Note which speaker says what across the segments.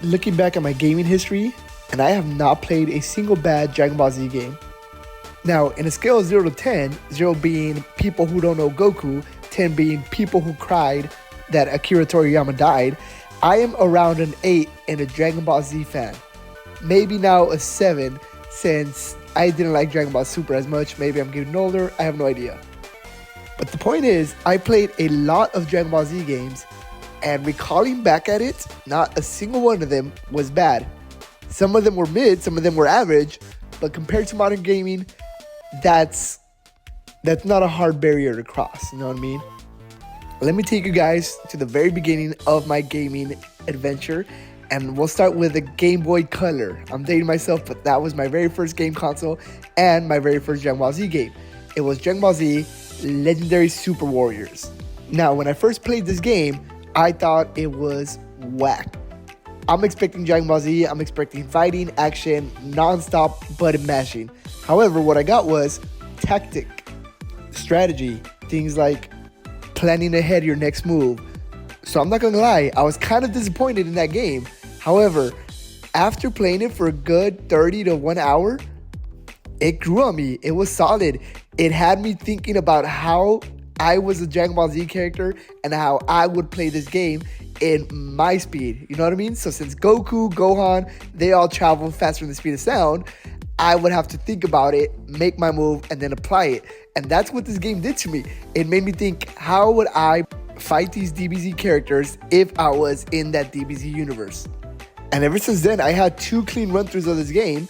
Speaker 1: looking back at my gaming history, and I have not played a single bad Dragon Ball Z game. Now, in a scale of 0 to 10, 0 being people who don't know Goku, 10 being people who cried that Akira Toriyama died, I am around an 8 and a Dragon Ball Z fan. Maybe now a 7 since I didn't like Dragon Ball Super as much. Maybe I'm getting older, I have no idea. But the point is, I played a lot of Dragon Ball Z games, and recalling back at it, not a single one of them was bad. Some of them were mid, some of them were average, but compared to modern gaming, that's not a hard barrier to cross, you know what I mean? Let me take you guys to the very beginning of my gaming adventure, and we'll start with the Game Boy Color. I'm dating myself, but that was my very first game console and my very first Dragon Ball Z game. It was Dragon Ball Z Legendary Super Warriors. Now, when I first played this game, I thought it was whack. I'm expecting Dragon Ball Z, I'm expecting fighting, action, non-stop button mashing. However, what I got was tactic, strategy, things like planning ahead your next move. So I'm not gonna lie, I was kind of disappointed in that game. However, after playing it for a good 30 to 1 hour, it grew on me. It was solid. It had me thinking about how I was a Dragon Ball Z character and how I would play this game in my speed. You know what I mean? So since Goku, Gohan, they all travel faster than the speed of sound, I would have to think about it, make my move, and then apply it. And that's what this game did to me. It made me think, how would I fight these DBZ characters if I was in that DBZ universe? And ever since then, I had 2 clean run-throughs of this game,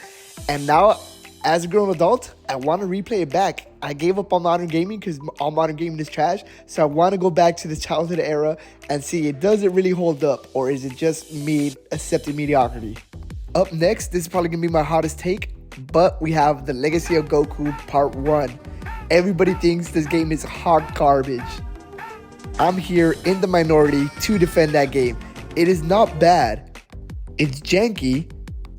Speaker 1: and now as a grown adult, I want to replay it back. I gave up on modern gaming because all modern gaming is trash. So I want to go back to the childhood era and see, does it really hold up, or is it just me accepting mediocrity? Up next, this is probably going to be my hottest take, but we have the Legacy of Goku Part 1. Everybody thinks this game is hot garbage. I'm here in the minority to defend that game. It is not bad. It's janky.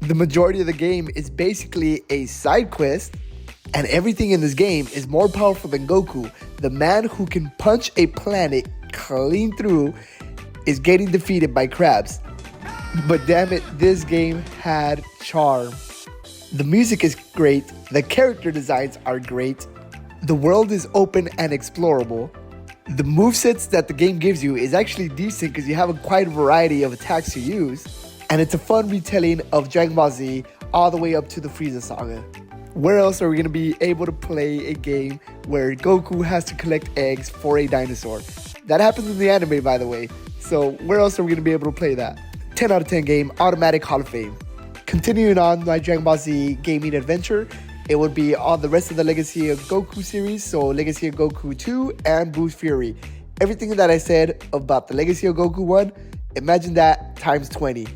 Speaker 1: The majority of the game is basically a side quest, and everything in this game is more powerful than Goku. The man who can punch a planet clean through is getting defeated by crabs. But damn it, this game had charm. The music is great, the character designs are great, the world is open and explorable. The movesets that the game gives you is actually decent because you have a quite variety of attacks to use. And it's a fun retelling of Dragon Ball Z all the way up to the Frieza saga. Where else are we going to be able to play a game where Goku has to collect eggs for a dinosaur? That happens in the anime, by the way. So where else are we going to be able to play that? 10 out of 10 game, automatic Hall of Fame. Continuing on my Dragon Ball Z gaming adventure, it would be all the rest of the Legacy of Goku series, so Legacy of Goku 2 and Boost Fury. Everything that I said about the Legacy of Goku 1, imagine that times 20.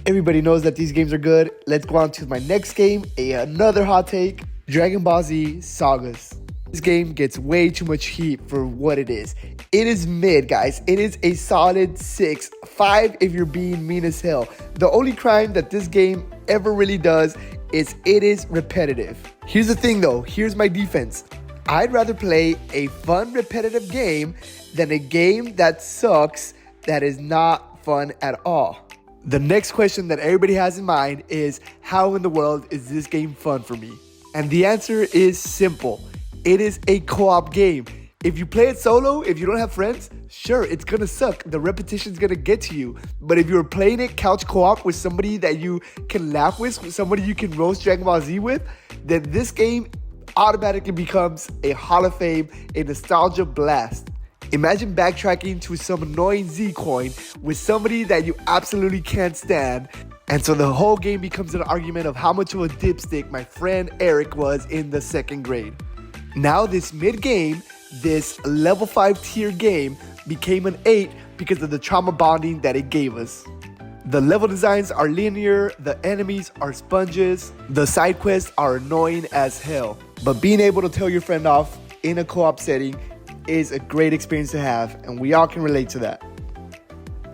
Speaker 1: Everybody knows that these games are good. Let's go on to my next game, another hot take, Dragon Ball Z Sagas. This game gets way too much heat for what it is. It is mid, guys. It is a solid 6, 5 if you're being mean as hell. The only crime that this game ever really does is it is repetitive. Here's the thing though, here's my defense. I'd rather play a fun repetitive game than a game that sucks that is not fun at all. The next question that everybody has in mind is, how in the world is this game fun for me? And the answer is simple. It is a co-op game. If you play it solo, if you don't have friends, sure, it's gonna suck. The repetition's gonna get to you. But if you're playing it couch co-op with somebody that you can laugh with somebody you can roast Dragon Ball Z with, then this game automatically becomes a Hall of Fame, a nostalgia blast. Imagine backtracking to some annoying Z coin with somebody that you absolutely can't stand. And so the whole game becomes an argument of how much of a dipstick my friend Eric was in the 2nd grade. Now this mid-game, this level 5 tier game became an 8 because of the trauma bonding that it gave us. The level designs are linear, the enemies are sponges, the side quests are annoying as hell. But being able to tell your friend off in a co-op setting is a great experience to have, and we all can relate to that.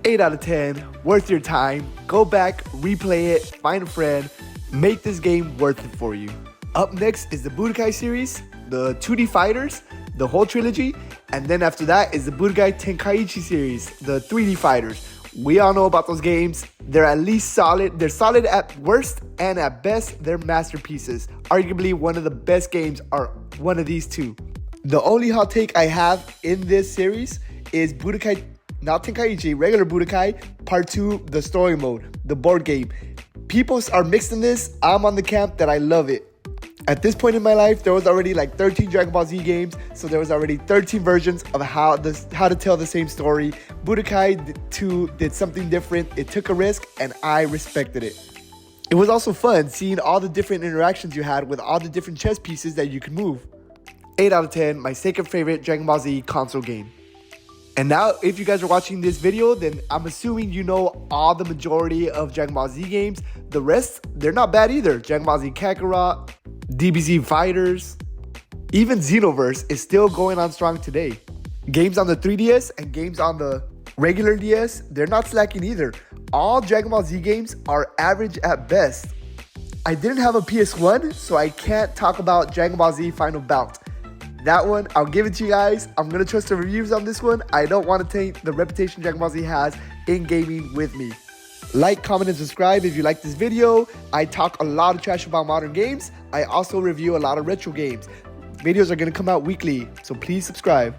Speaker 1: 8 out of 10, worth your time. Go back, replay it, find a friend, make this game worth it for you. Up next is the Budokai series, the 2D fighters, the whole trilogy, and then after that is the Budokai Tenkaichi series, the 3D fighters. We all know about those games. They're at least solid. They're solid at worst, and at best, they're masterpieces. Arguably, one of the best games are one of these two. The only hot take I have in this series is Budokai, not Tenkaichi, regular Budokai, Part 2, the story mode, the board game. People are mixed in this. I'm on the camp that I love it. At this point in my life, there was already like 13 Dragon Ball Z games, so there was already 13 versions of how to tell the same story. Budokai 2 did something different. It took a risk, and I respected it. It was also fun seeing all the different interactions you had with all the different chess pieces that you could move. 8 out of 10, my second favorite Dragon Ball Z console game. And now, if you guys are watching this video, then I'm assuming you know all the majority of Dragon Ball Z games. The rest, they're not bad either. Dragon Ball Z Kakarot, DBZ Fighters, even Xenoverse is still going on strong today. Games on the 3DS and games on the regular DS, they're not slacking either. All Dragon Ball Z games are average at best. I didn't have a PS1, so I can't talk about Dragon Ball Z Final Bout. That one, I'll give it to you guys. I'm going to trust the reviews on this one. I don't want to take the reputation Dragon Ball Z has in gaming with me. Like, comment, and subscribe if you like this video. I talk a lot of trash about modern games. I also review a lot of retro games. Videos are going to come out weekly, so please subscribe.